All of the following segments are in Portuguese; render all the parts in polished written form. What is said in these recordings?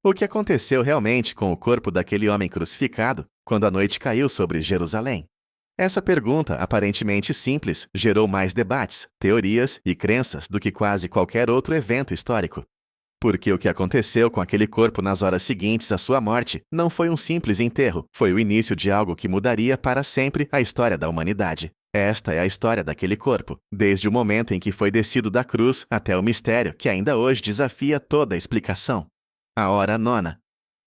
O que aconteceu realmente com o corpo daquele homem crucificado quando a noite caiu sobre Jerusalém? Essa pergunta, aparentemente simples, gerou mais debates, teorias e crenças do que quase qualquer outro evento histórico. Porque o que aconteceu com aquele corpo nas horas seguintes à sua morte não foi um simples enterro, foi o início de algo que mudaria para sempre a história da humanidade. Esta é a história daquele corpo, desde o momento em que foi descido da cruz até o mistério que ainda hoje desafia toda a explicação. A hora nona.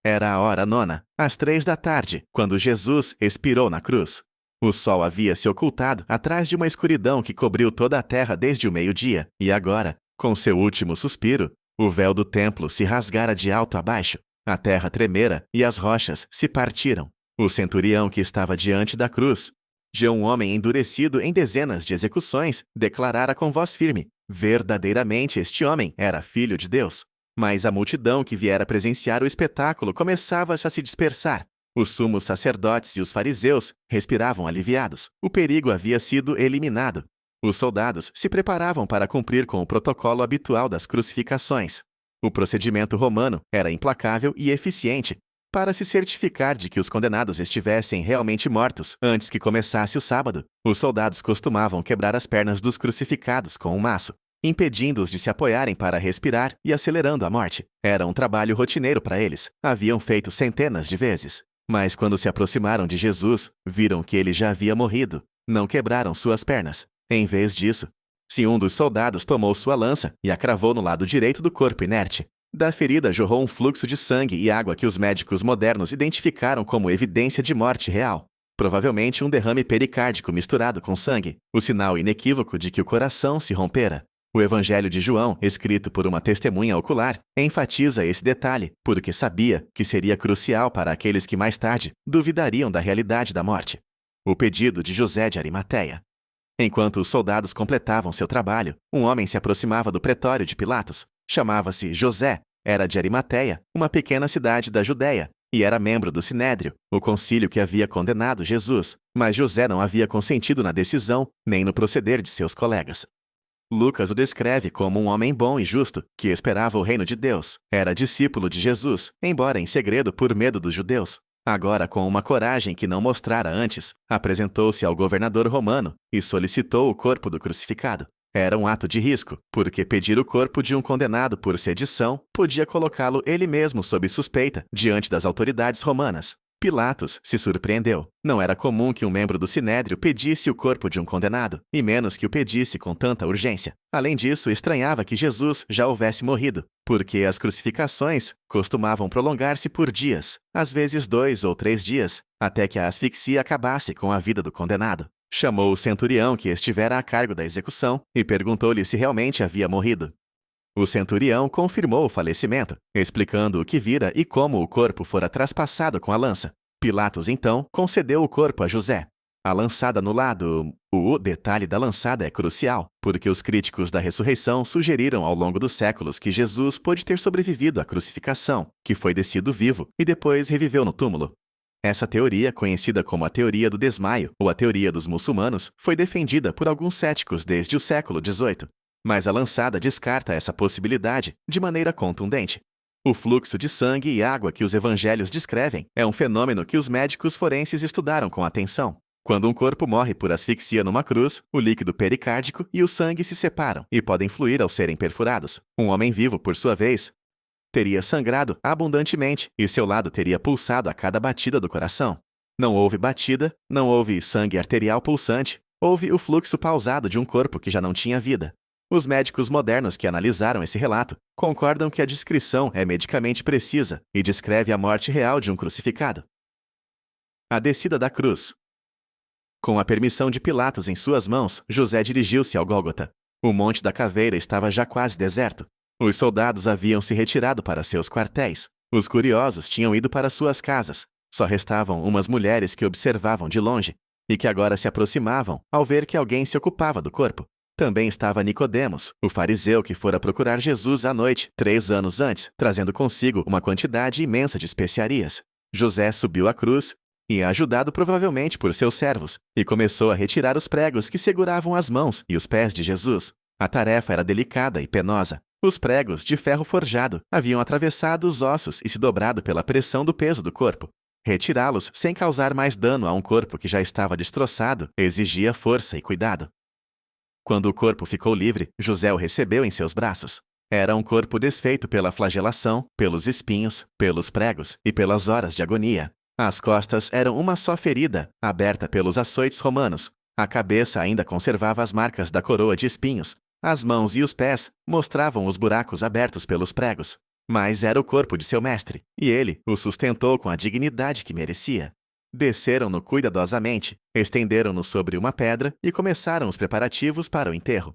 Era a hora nona, às 3 da tarde, quando Jesus expirou na cruz. O sol havia se ocultado atrás de uma escuridão que cobriu toda a terra desde o meio-dia, e agora, com seu último suspiro, o véu do templo se rasgara de alto a baixo, a terra tremera e as rochas se partiram. O centurião que estava diante da cruz, de um homem endurecido em dezenas de execuções, declarara com voz firme: verdadeiramente este homem era filho de Deus. Mas a multidão que viera presenciar o espetáculo começava a se dispersar. Os sumos sacerdotes e os fariseus respiravam aliviados. O perigo havia sido eliminado. Os soldados se preparavam para cumprir com o protocolo habitual das crucificações. O procedimento romano era implacável e eficiente para se certificar de que os condenados estivessem realmente mortos antes que começasse o sábado. Os soldados costumavam quebrar as pernas dos crucificados com um maço, impedindo-os de se apoiarem para respirar e acelerando a morte. Era um trabalho rotineiro para eles. Haviam feito centenas de vezes. Mas quando se aproximaram de Jesus, viram que ele já havia morrido. Não quebraram suas pernas. Em vez disso, um dos soldados tomou sua lança e a cravou no lado direito do corpo inerte. Da ferida jorrou um fluxo de sangue e água que os médicos modernos identificaram como evidência de morte real. Provavelmente um derrame pericárdico misturado com sangue, o sinal inequívoco de que o coração se rompera. O Evangelho de João, escrito por uma testemunha ocular, enfatiza esse detalhe, porque sabia que seria crucial para aqueles que mais tarde duvidariam da realidade da morte. O pedido de José de Arimateia. Enquanto os soldados completavam seu trabalho, um homem se aproximava do pretório de Pilatos. Chamava-se José, era de Arimateia, uma pequena cidade da Judéia, e era membro do Sinédrio, o concílio que havia condenado Jesus. Mas José não havia consentido na decisão, nem no proceder de seus colegas. Lucas o descreve como um homem bom e justo, que esperava o reino de Deus. Era discípulo de Jesus, embora em segredo por medo dos judeus. Agora, com uma coragem que não mostrara antes, apresentou-se ao governador romano e solicitou o corpo do crucificado. Era um ato de risco, porque pedir o corpo de um condenado por sedição podia colocá-lo ele mesmo sob suspeita diante das autoridades romanas. Pilatos se surpreendeu. Não era comum que um membro do Sinédrio pedisse o corpo de um condenado, e menos que o pedisse com tanta urgência. Além disso, estranhava que Jesus já houvesse morrido, porque as crucificações costumavam prolongar-se por dias, às vezes 2 ou 3 dias, até que a asfixia acabasse com a vida do condenado. Chamou o centurião que estivera a cargo da execução e perguntou-lhe se realmente havia morrido. O centurião confirmou o falecimento, explicando o que vira e como o corpo fora traspassado com a lança. Pilatos, então, concedeu o corpo a José. A lançada no lado... O detalhe da lançada é crucial, porque os críticos da ressurreição sugeriram ao longo dos séculos que Jesus pôde ter sobrevivido à crucificação, que foi descido vivo e depois reviveu no túmulo. Essa teoria, conhecida como a teoria do desmaio ou a teoria dos muçulmanos, foi defendida por alguns céticos desde o século XVIII. Mas a lançada descarta essa possibilidade de maneira contundente. O fluxo de sangue e água que os evangelhos descrevem é um fenômeno que os médicos forenses estudaram com atenção. Quando um corpo morre por asfixia numa cruz, o líquido pericárdico e o sangue se separam e podem fluir ao serem perfurados. Um homem vivo, por sua vez, teria sangrado abundantemente e seu lado teria pulsado a cada batida do coração. Não houve batida, não houve sangue arterial pulsante, houve o fluxo pausado de um corpo que já não tinha vida. Os médicos modernos que analisaram esse relato concordam que a descrição é medicamente precisa e descreve a morte real de um crucificado. A descida da cruz. Com a permissão de Pilatos em suas mãos, José dirigiu-se ao Gólgota. O Monte da Caveira estava já quase deserto. Os soldados haviam se retirado para seus quartéis. Os curiosos tinham ido para suas casas. Só restavam umas mulheres que observavam de longe e que agora se aproximavam ao ver que alguém se ocupava do corpo. Também estava Nicodemos, o fariseu que fora procurar Jesus à noite, 3 anos antes, trazendo consigo uma quantidade imensa de especiarias. José subiu a cruz, e ajudado provavelmente por seus servos, e começou a retirar os pregos que seguravam as mãos e os pés de Jesus. A tarefa era delicada e penosa. Os pregos, de ferro forjado, haviam atravessado os ossos e se dobrado pela pressão do peso do corpo. Retirá-los sem causar mais dano a um corpo que já estava destroçado exigia força e cuidado. Quando o corpo ficou livre, José o recebeu em seus braços. Era um corpo desfeito pela flagelação, pelos espinhos, pelos pregos e pelas horas de agonia. As costas eram uma só ferida, aberta pelos açoites romanos. A cabeça ainda conservava as marcas da coroa de espinhos. As mãos e os pés mostravam os buracos abertos pelos pregos. Mas era o corpo de seu mestre, e ele o sustentou com a dignidade que merecia. Desceram-no cuidadosamente, estenderam-no sobre uma pedra e começaram os preparativos para o enterro.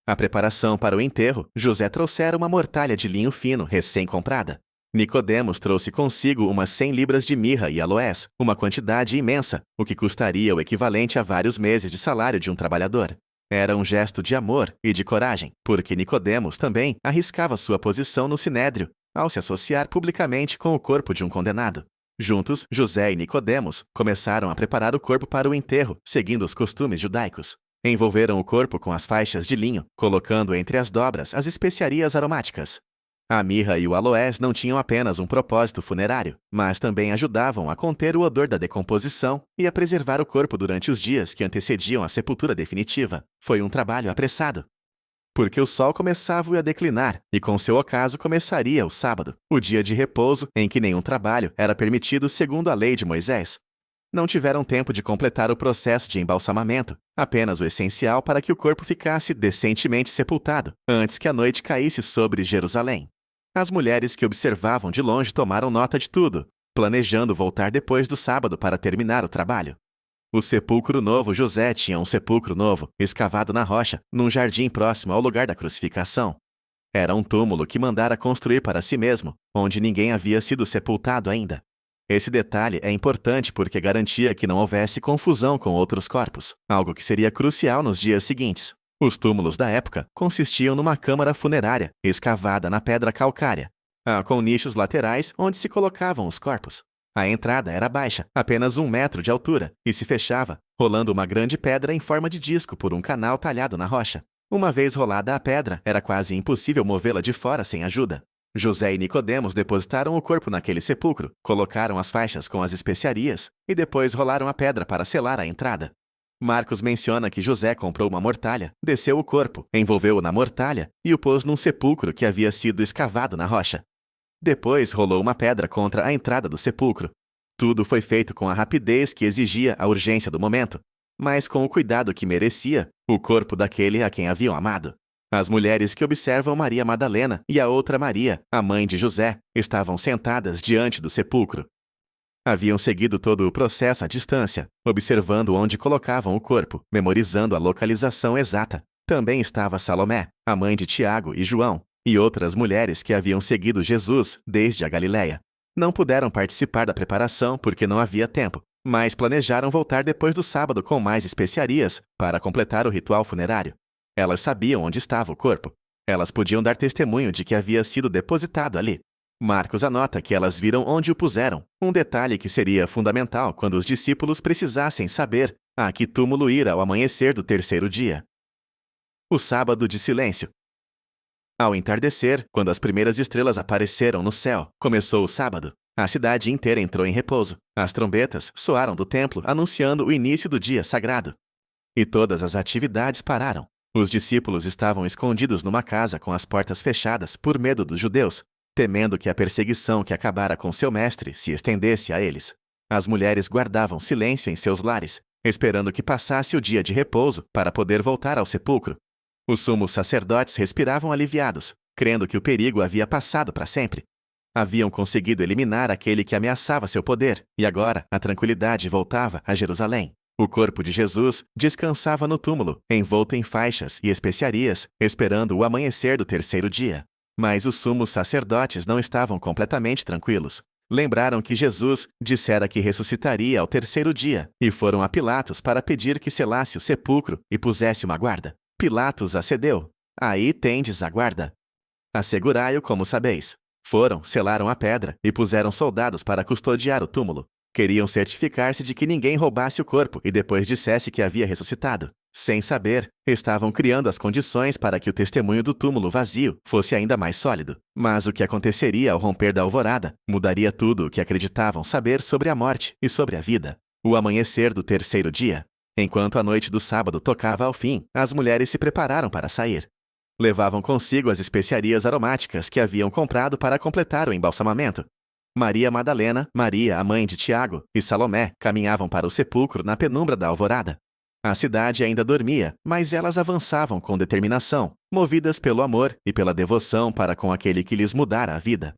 A preparação para o enterro, José trouxera uma mortalha de linho fino recém-comprada. Nicodemos trouxe consigo umas 100 libras de mirra e aloés, uma quantidade imensa, o que custaria o equivalente a vários meses de salário de um trabalhador. Era um gesto de amor e de coragem, porque Nicodemos também arriscava sua posição no sinédrio, ao se associar publicamente com o corpo de um condenado. Juntos, José e Nicodemos começaram a preparar o corpo para o enterro, seguindo os costumes judaicos. Envolveram o corpo com as faixas de linho, colocando entre as dobras as especiarias aromáticas. A mirra e o aloés não tinham apenas um propósito funerário, mas também ajudavam a conter o odor da decomposição e a preservar o corpo durante os dias que antecediam a sepultura definitiva. Foi um trabalho apressado, porque o sol começava a declinar e com seu ocaso começaria o sábado, o dia de repouso em que nenhum trabalho era permitido segundo a lei de Moisés. Não tiveram tempo de completar o processo de embalsamamento, apenas o essencial para que o corpo ficasse decentemente sepultado, antes que a noite caísse sobre Jerusalém. As mulheres que observavam de longe tomaram nota de tudo, planejando voltar depois do sábado para terminar o trabalho. O sepulcro novo José tinha um sepulcro novo, escavado na rocha, num jardim próximo ao lugar da crucificação. Era um túmulo que mandara construir para si mesmo, onde ninguém havia sido sepultado ainda. Esse detalhe é importante porque garantia que não houvesse confusão com outros corpos, algo que seria crucial nos dias seguintes. Os túmulos da época consistiam numa câmara funerária, escavada na pedra calcária, com nichos laterais onde se colocavam os corpos. A entrada era baixa, apenas 1 metro de altura, e se fechava, rolando uma grande pedra em forma de disco por um canal talhado na rocha. Uma vez rolada a pedra, era quase impossível movê-la de fora sem ajuda. José e Nicodemos depositaram o corpo naquele sepulcro, colocaram as faixas com as especiarias e depois rolaram a pedra para selar a entrada. Marcos menciona que José comprou uma mortalha, desceu o corpo, envolveu-o na mortalha e o pôs num sepulcro que havia sido escavado na rocha. Depois rolou uma pedra contra a entrada do sepulcro. Tudo foi feito com a rapidez que exigia a urgência do momento, mas com o cuidado que merecia o corpo daquele a quem haviam amado. As mulheres que observam Maria Madalena e a outra Maria, a mãe de José, estavam sentadas diante do sepulcro. Haviam seguido todo o processo à distância, observando onde colocavam o corpo, memorizando a localização exata. Também estava Salomé, a mãe de Tiago e João, e outras mulheres que haviam seguido Jesus desde a Galiléia. Não puderam participar da preparação porque não havia tempo, mas planejaram voltar depois do sábado com mais especiarias para completar o ritual funerário. Elas sabiam onde estava o corpo. Elas podiam dar testemunho de que havia sido depositado ali. Marcos anota que elas viram onde o puseram, um detalhe que seria fundamental quando os discípulos precisassem saber a que túmulo ir ao amanhecer do terceiro dia. O sábado de silêncio. Ao entardecer, quando as primeiras estrelas apareceram no céu, começou o sábado. A cidade inteira entrou em repouso. As trombetas soaram do templo anunciando o início do dia sagrado. E todas as atividades pararam. Os discípulos estavam escondidos numa casa com as portas fechadas por medo dos judeus, temendo que a perseguição que acabara com seu mestre se estendesse a eles. As mulheres guardavam silêncio em seus lares, esperando que passasse o dia de repouso para poder voltar ao sepulcro. Os sumos sacerdotes respiravam aliviados, crendo que o perigo havia passado para sempre. Haviam conseguido eliminar aquele que ameaçava seu poder, e agora a tranquilidade voltava a Jerusalém. O corpo de Jesus descansava no túmulo, envolto em faixas e especiarias, esperando o amanhecer do terceiro dia. Mas os sumos sacerdotes não estavam completamente tranquilos. Lembraram que Jesus dissera que ressuscitaria ao terceiro dia, e foram a Pilatos para pedir que selasse o sepulcro e pusesse uma guarda. Pilatos acedeu. Aí tendes a guarda. Assegurai-o como sabeis. Foram, selaram a pedra e puseram soldados para custodiar o túmulo. Queriam certificar-se de que ninguém roubasse o corpo e depois dissesse que havia ressuscitado. Sem saber, estavam criando as condições para que o testemunho do túmulo vazio fosse ainda mais sólido. Mas o que aconteceria ao romper da alvorada mudaria tudo o que acreditavam saber sobre a morte e sobre a vida. O amanhecer do terceiro dia. Enquanto a noite do sábado tocava ao fim, as mulheres se prepararam para sair. Levavam consigo as especiarias aromáticas que haviam comprado para completar o embalsamamento. Maria Madalena, Maria, a mãe de Tiago, e Salomé caminhavam para o sepulcro na penumbra da alvorada. A cidade ainda dormia, mas elas avançavam com determinação, movidas pelo amor e pela devoção para com aquele que lhes mudara a vida.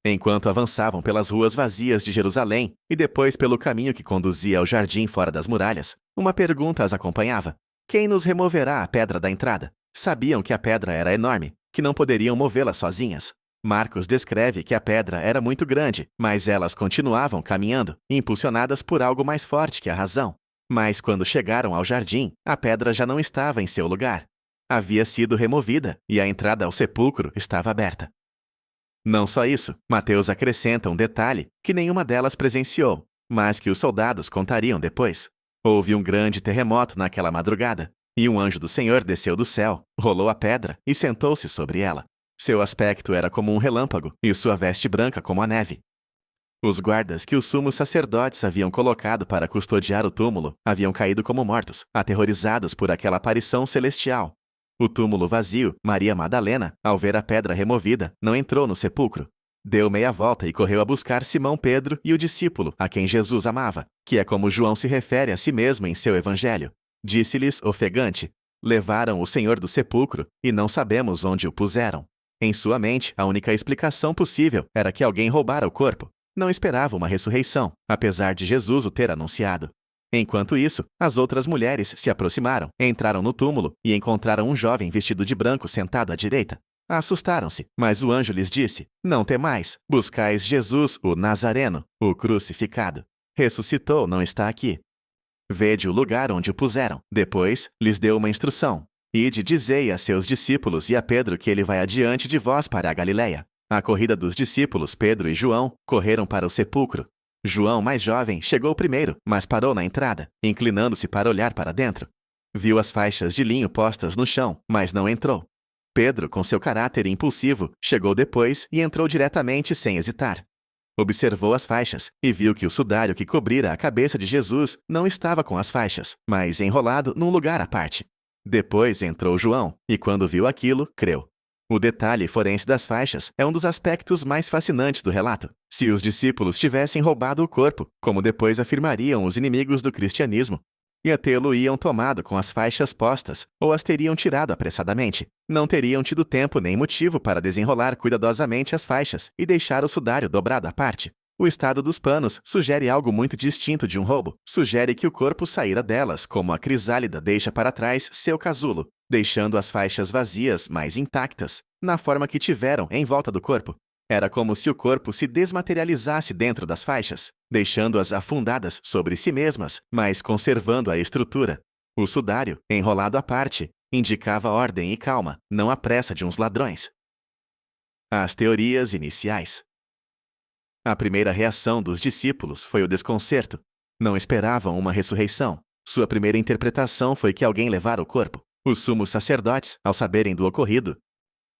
Enquanto avançavam pelas ruas vazias de Jerusalém e depois pelo caminho que conduzia ao jardim fora das muralhas, uma pergunta as acompanhava: quem nos removerá a pedra da entrada? Sabiam que a pedra era enorme, que não poderiam movê-la sozinhas. Marcos descreve que a pedra era muito grande, mas elas continuavam caminhando, impulsionadas por algo mais forte que a razão. Mas quando chegaram ao jardim, a pedra já não estava em seu lugar. Havia sido removida e a entrada ao sepulcro estava aberta. Não só isso, Mateus acrescenta um detalhe que nenhuma delas presenciou, mas que os soldados contariam depois. Houve um grande terremoto naquela madrugada, e um anjo do Senhor desceu do céu, rolou a pedra e sentou-se sobre ela. Seu aspecto era como um relâmpago, e sua veste branca como a neve. Os guardas que os sumos sacerdotes haviam colocado para custodiar o túmulo haviam caído como mortos, aterrorizados por aquela aparição celestial. O túmulo vazio, Maria Madalena, ao ver a pedra removida, não entrou no sepulcro. Deu meia volta e correu a buscar Simão Pedro e o discípulo, a quem Jesus amava, que é como João se refere a si mesmo em seu evangelho. Disse-lhes, ofegante: levaram o Senhor do sepulcro e não sabemos onde o puseram. Em sua mente, a única explicação possível era que alguém roubara o corpo. Não esperava uma ressurreição, apesar de Jesus o ter anunciado. Enquanto isso, as outras mulheres se aproximaram, entraram no túmulo e encontraram um jovem vestido de branco sentado à direita. Assustaram-se, mas o anjo lhes disse: não temais, buscais Jesus, o Nazareno, o crucificado. Ressuscitou, não está aqui. Vede o lugar onde o puseram. Depois, lhes deu uma instrução: ide, dizei a seus discípulos e a Pedro que ele vai adiante de vós para a Galiléia. A corrida dos discípulos Pedro e João correram para o sepulcro. João, mais jovem, chegou primeiro, mas parou na entrada, inclinando-se para olhar para dentro. Viu as faixas de linho postas no chão, mas não entrou. Pedro, com seu caráter impulsivo, chegou depois e entrou diretamente sem hesitar. Observou as faixas e viu que o sudário que cobrira a cabeça de Jesus não estava com as faixas, mas enrolado num lugar à parte. Depois entrou João, e quando viu aquilo, creu. O detalhe forense das faixas é um dos aspectos mais fascinantes do relato. Se os discípulos tivessem roubado o corpo, como depois afirmariam os inimigos do cristianismo, e a tê-lo-iam tomado com as faixas postas, ou as teriam tirado apressadamente, não teriam tido tempo nem motivo para desenrolar cuidadosamente as faixas e deixar o sudário dobrado à parte. O estado dos panos sugere algo muito distinto de um roubo. Sugere que o corpo saíra delas, como a crisálida deixa para trás seu casulo, deixando as faixas vazias, mas intactas, na forma que tiveram em volta do corpo. Era como se o corpo se desmaterializasse dentro das faixas, deixando-as afundadas sobre si mesmas, mas conservando a estrutura. O sudário, enrolado à parte, indicava ordem e calma, não a pressa de uns ladrões. As teorias iniciais. A primeira reação dos discípulos foi o desconcerto. Não esperavam uma ressurreição. Sua primeira interpretação foi que alguém levara o corpo. Os sumos sacerdotes, ao saberem do ocorrido,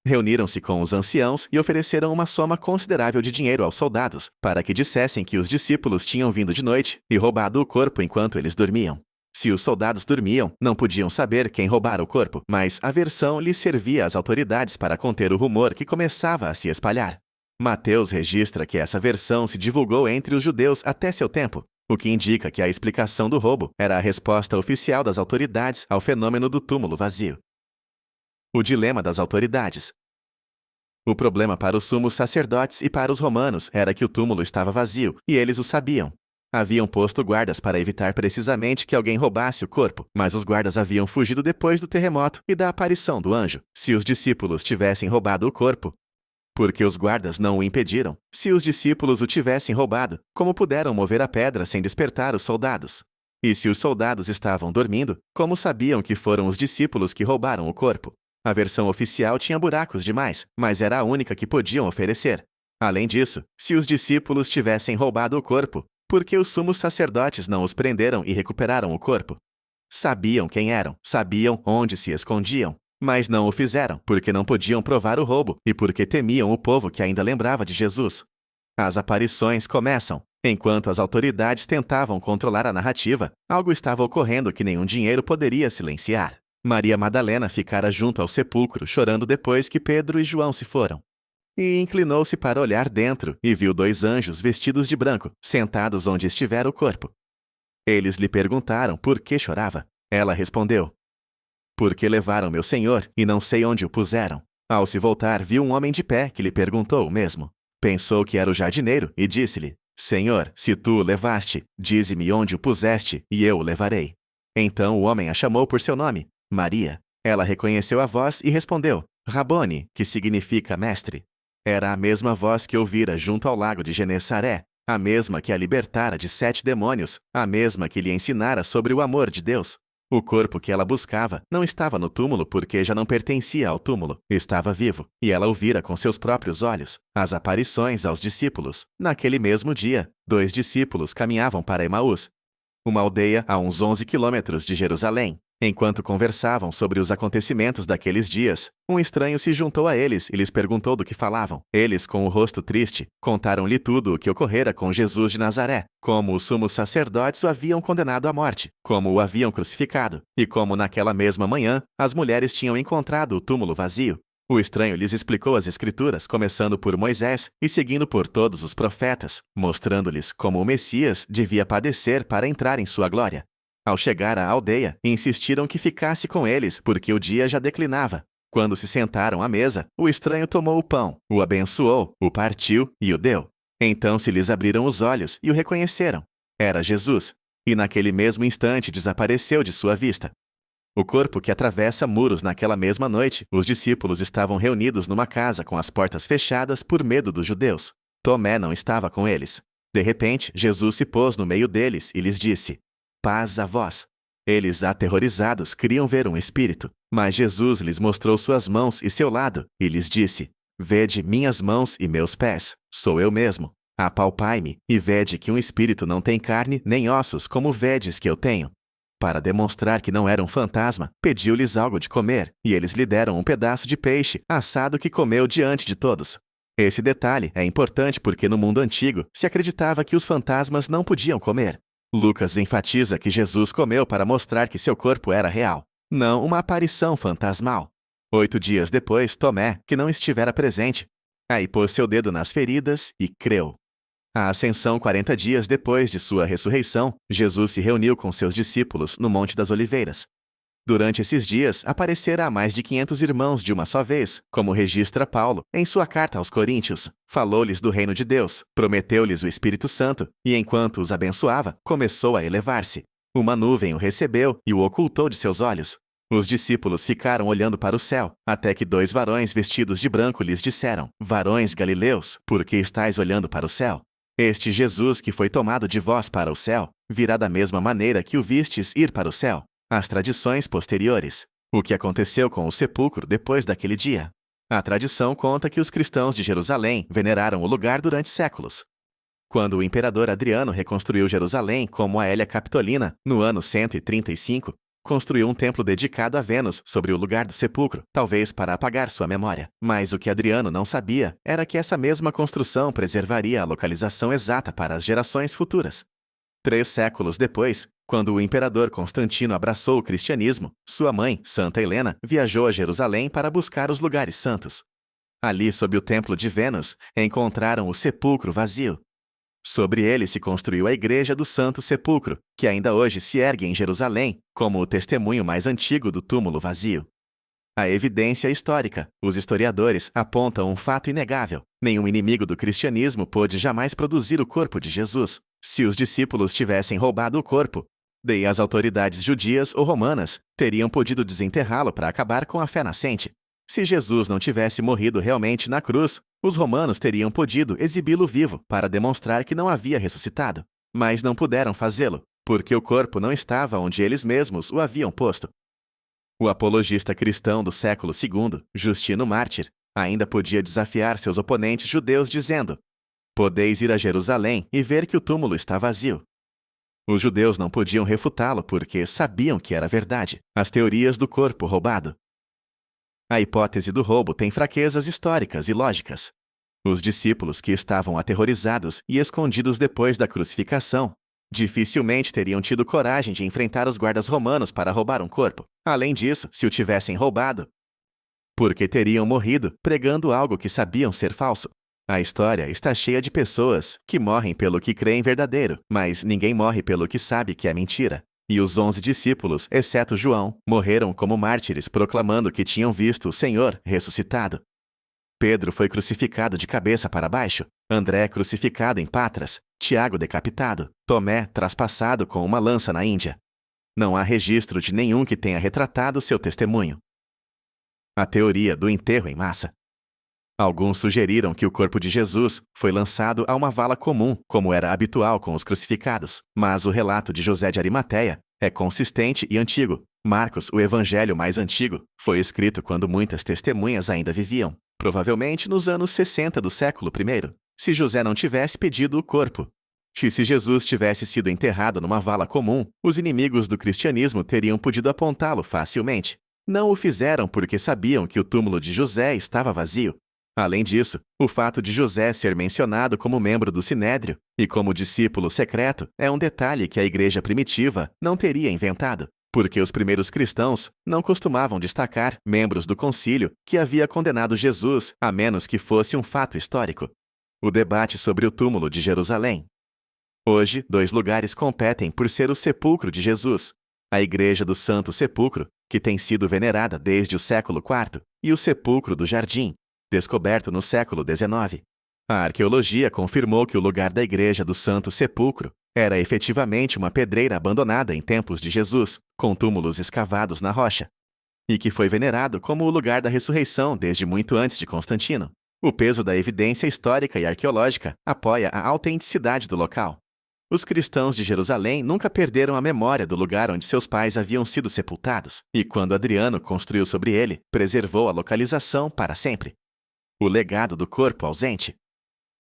reuniram-se com os anciãos e ofereceram uma soma considerável de dinheiro aos soldados para que dissessem que os discípulos tinham vindo de noite e roubado o corpo enquanto eles dormiam. Se os soldados dormiam, não podiam saber quem roubara o corpo, mas a versão lhes servia às autoridades para conter o rumor que começava a se espalhar. Mateus registra que essa versão se divulgou entre os judeus até seu tempo, o que indica que a explicação do roubo era a resposta oficial das autoridades ao fenômeno do túmulo vazio. O dilema das autoridades. O problema para os sumos sacerdotes e para os romanos era que o túmulo estava vazio, e eles o sabiam. Haviam posto guardas para evitar precisamente que alguém roubasse o corpo, mas os guardas haviam fugido depois do terremoto e da aparição do anjo. Se os discípulos tivessem roubado o corpo, porque os guardas não o impediram. Se os discípulos o tivessem roubado, como puderam mover a pedra sem despertar os soldados? E se os soldados estavam dormindo, como sabiam que foram os discípulos que roubaram o corpo? A versão oficial tinha buracos demais, mas era a única que podiam oferecer. Além disso, se os discípulos tivessem roubado o corpo, por que os sumos sacerdotes não os prenderam e recuperaram o corpo? Sabiam quem eram, sabiam onde se escondiam, mas não o fizeram porque não podiam provar o roubo e porque temiam o povo que ainda lembrava de Jesus. As aparições começam. Enquanto as autoridades tentavam controlar a narrativa, algo estava ocorrendo que nenhum dinheiro poderia silenciar. Maria Madalena ficara junto ao sepulcro, chorando depois que Pedro e João se foram. E inclinou-se para olhar dentro e viu 2 anjos vestidos de branco, sentados onde estivera o corpo. Eles lhe perguntaram por que chorava. Ela respondeu: porque levaram meu senhor e não sei onde o puseram. Ao se voltar, viu um homem de pé que lhe perguntou o mesmo. Pensou que era o jardineiro e disse-lhe: Senhor, se tu o levaste, dize-me onde o puseste e eu o levarei. Então o homem a chamou por seu nome, Maria. Ela reconheceu a voz e respondeu: Rabone, que significa mestre. Era a mesma voz que ouvira junto ao lago de Genesaré, a mesma que a libertara de 7 demônios, a mesma que lhe ensinara sobre o amor de Deus. O corpo que ela buscava não estava no túmulo porque já não pertencia ao túmulo, estava vivo, e ela o vira com seus próprios olhos, as aparições aos discípulos. Naquele mesmo dia, 2 discípulos caminhavam para Emaús, uma aldeia a uns 11 quilômetros de Jerusalém. Enquanto conversavam sobre os acontecimentos daqueles dias, um estranho se juntou a eles e lhes perguntou do que falavam. Eles, com o rosto triste, contaram-lhe tudo o que ocorrera com Jesus de Nazaré, como os sumos sacerdotes o haviam condenado à morte, como o haviam crucificado, e como naquela mesma manhã as mulheres tinham encontrado o túmulo vazio. O estranho lhes explicou as Escrituras, começando por Moisés e seguindo por todos os profetas, mostrando-lhes como o Messias devia padecer para entrar em sua glória. Ao chegar à aldeia, insistiram que ficasse com eles, porque o dia já declinava. Quando se sentaram à mesa, o estranho tomou o pão, o abençoou, o partiu e o deu. Então se lhes abriram os olhos e o reconheceram. Era Jesus, e naquele mesmo instante desapareceu de sua vista. O corpo que atravessa muros naquela mesma noite, os discípulos estavam reunidos numa casa com as portas fechadas por medo dos judeus. Tomé não estava com eles. De repente, Jesus se pôs no meio deles e lhes disse: Paz a vós. Eles, aterrorizados, queriam ver um espírito, mas Jesus lhes mostrou suas mãos e seu lado, e lhes disse: Vede minhas mãos e meus pés, sou eu mesmo. Apalpai-me, e vede que um espírito não tem carne nem ossos, como vedes que eu tenho. Para demonstrar que não era um fantasma, pediu-lhes algo de comer, e eles lhe deram um pedaço de peixe assado que comeu diante de todos. Esse detalhe é importante porque no mundo antigo se acreditava que os fantasmas não podiam comer. Lucas enfatiza que Jesus comeu para mostrar que seu corpo era real, não uma aparição fantasmal. 8 dias depois, Tomé, que não estivera presente, aí pôs seu dedo nas feridas e creu. A ascensão 40 dias depois de sua ressurreição, Jesus se reuniu com seus discípulos no Monte das Oliveiras. Durante esses dias, aparecera a mais de 500 irmãos de uma só vez, como registra Paulo em sua carta aos Coríntios. Falou-lhes do reino de Deus, prometeu-lhes o Espírito Santo, e enquanto os abençoava, começou a elevar-se. Uma nuvem o recebeu e o ocultou de seus olhos. Os discípulos ficaram olhando para o céu, até que 2 varões vestidos de branco lhes disseram: Varões galileus, por que estáis olhando para o céu? Este Jesus que foi tomado de vós para o céu, virá da mesma maneira que o vistes ir para o céu. As tradições posteriores. O que aconteceu com o sepulcro depois daquele dia? A tradição conta que os cristãos de Jerusalém veneraram o lugar durante séculos. Quando o imperador Adriano reconstruiu Jerusalém como a Hélia Capitolina, no ano 135, construiu um templo dedicado a Vênus sobre o lugar do sepulcro, talvez para apagar sua memória. Mas o que Adriano não sabia era que essa mesma construção preservaria a localização exata para as gerações futuras. 3 séculos depois, quando o imperador Constantino abraçou o cristianismo, sua mãe, Santa Helena, viajou a Jerusalém para buscar os lugares santos. Ali, sob o templo de Vênus, encontraram o sepulcro vazio. Sobre ele se construiu a Igreja do Santo Sepulcro, que ainda hoje se ergue em Jerusalém, como o testemunho mais antigo do túmulo vazio. A evidência histórica. Os historiadores apontam um fato inegável. Nenhum inimigo do cristianismo pôde jamais produzir o corpo de Jesus. Se os discípulos tivessem roubado o corpo, daí as autoridades judias ou romanas teriam podido desenterrá-lo para acabar com a fé nascente. Se Jesus não tivesse morrido realmente na cruz, os romanos teriam podido exibi-lo vivo para demonstrar que não havia ressuscitado. Mas não puderam fazê-lo, porque o corpo não estava onde eles mesmos o haviam posto. O apologista cristão do século II, Justino Mártir, ainda podia desafiar seus oponentes judeus dizendo: Podeis ir a Jerusalém e ver que o túmulo está vazio. Os judeus não podiam refutá-lo porque sabiam que era verdade. As teorias do corpo roubado. A hipótese do roubo tem fraquezas históricas e lógicas. Os discípulos que estavam aterrorizados e escondidos depois da crucificação dificilmente teriam tido coragem de enfrentar os guardas romanos para roubar um corpo. Além disso, se o tivessem roubado, porque teriam morrido pregando algo que sabiam ser falso. A história está cheia de pessoas que morrem pelo que creem verdadeiro, mas ninguém morre pelo que sabe que é mentira. E os 11 discípulos, exceto João, morreram como mártires proclamando que tinham visto o Senhor ressuscitado. Pedro foi crucificado de cabeça para baixo, André crucificado em Patras, Tiago decapitado, Tomé traspassado com uma lança na Índia. Não há registro de nenhum que tenha retratado seu testemunho. A teoria do enterro em massa. Alguns sugeriram que o corpo de Jesus foi lançado a uma vala comum, como era habitual com os crucificados, mas o relato de José de Arimateia é consistente e antigo. Marcos, o evangelho mais antigo, foi escrito quando muitas testemunhas ainda viviam, provavelmente nos anos 60 do século I, se José não tivesse pedido o corpo. Se Jesus tivesse sido enterrado numa vala comum, os inimigos do cristianismo teriam podido apontá-lo facilmente. Não o fizeram porque sabiam que o túmulo de José estava vazio. Além disso, o fato de José ser mencionado como membro do Sinédrio e como discípulo secreto é um detalhe que a igreja primitiva não teria inventado, porque os primeiros cristãos não costumavam destacar membros do concílio que havia condenado Jesus, a menos que fosse um fato histórico. O debate sobre o túmulo de Jerusalém. Hoje, 2 lugares competem por ser o sepulcro de Jesus: a Igreja do Santo Sepulcro, que tem sido venerada desde o século IV, e o Sepulcro do Jardim, descoberto no século XIX. A arqueologia confirmou que o lugar da Igreja do Santo Sepulcro era efetivamente uma pedreira abandonada em tempos de Jesus, com túmulos escavados na rocha, e que foi venerado como o lugar da ressurreição desde muito antes de Constantino. O peso da evidência histórica e arqueológica apoia a autenticidade do local. Os cristãos de Jerusalém nunca perderam a memória do lugar onde seus pais haviam sido sepultados, e quando Adriano construiu sobre ele, preservou a localização para sempre. O legado do corpo ausente.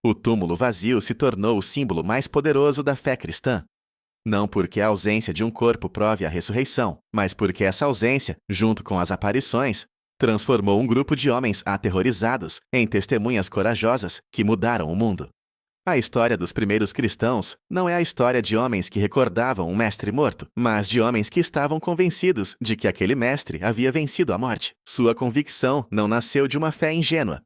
O túmulo vazio se tornou o símbolo mais poderoso da fé cristã. Não porque a ausência de um corpo prove a ressurreição, mas porque essa ausência, junto com as aparições, transformou um grupo de homens aterrorizados em testemunhas corajosas que mudaram o mundo. A história dos primeiros cristãos não é a história de homens que recordavam um mestre morto, mas de homens que estavam convencidos de que aquele mestre havia vencido a morte. Sua convicção não nasceu de uma fé ingênua,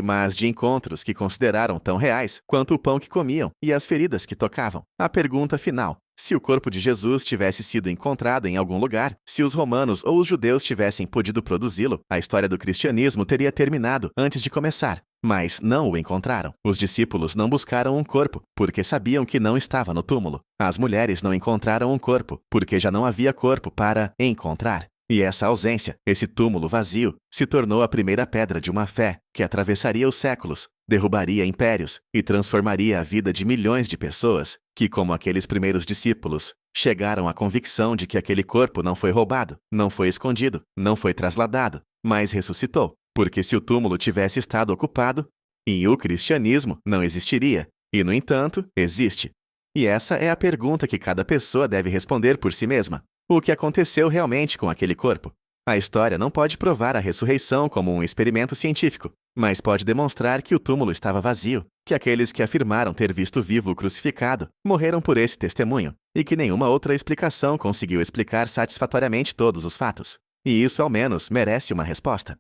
mas de encontros que consideraram tão reais quanto o pão que comiam e as feridas que tocavam. A pergunta final: se o corpo de Jesus tivesse sido encontrado em algum lugar, se os romanos ou os judeus tivessem podido produzi-lo, a história do cristianismo teria terminado antes de começar. Mas não o encontraram. Os discípulos não buscaram um corpo, porque sabiam que não estava no túmulo. As mulheres não encontraram um corpo, porque já não havia corpo para encontrar. E essa ausência, esse túmulo vazio, se tornou a primeira pedra de uma fé que atravessaria os séculos, derrubaria impérios e transformaria a vida de milhões de pessoas que, como aqueles primeiros discípulos, chegaram à convicção de que aquele corpo não foi roubado, não foi escondido, não foi trasladado, mas ressuscitou. Porque se o túmulo tivesse estado ocupado, e o cristianismo não existiria. E, no entanto, existe. E essa é a pergunta que cada pessoa deve responder por si mesma. O que aconteceu realmente com aquele corpo? A história não pode provar a ressurreição como um experimento científico, mas pode demonstrar que o túmulo estava vazio, que aqueles que afirmaram ter visto vivo o crucificado morreram por esse testemunho, e que nenhuma outra explicação conseguiu explicar satisfatoriamente todos os fatos. E isso, ao menos, merece uma resposta.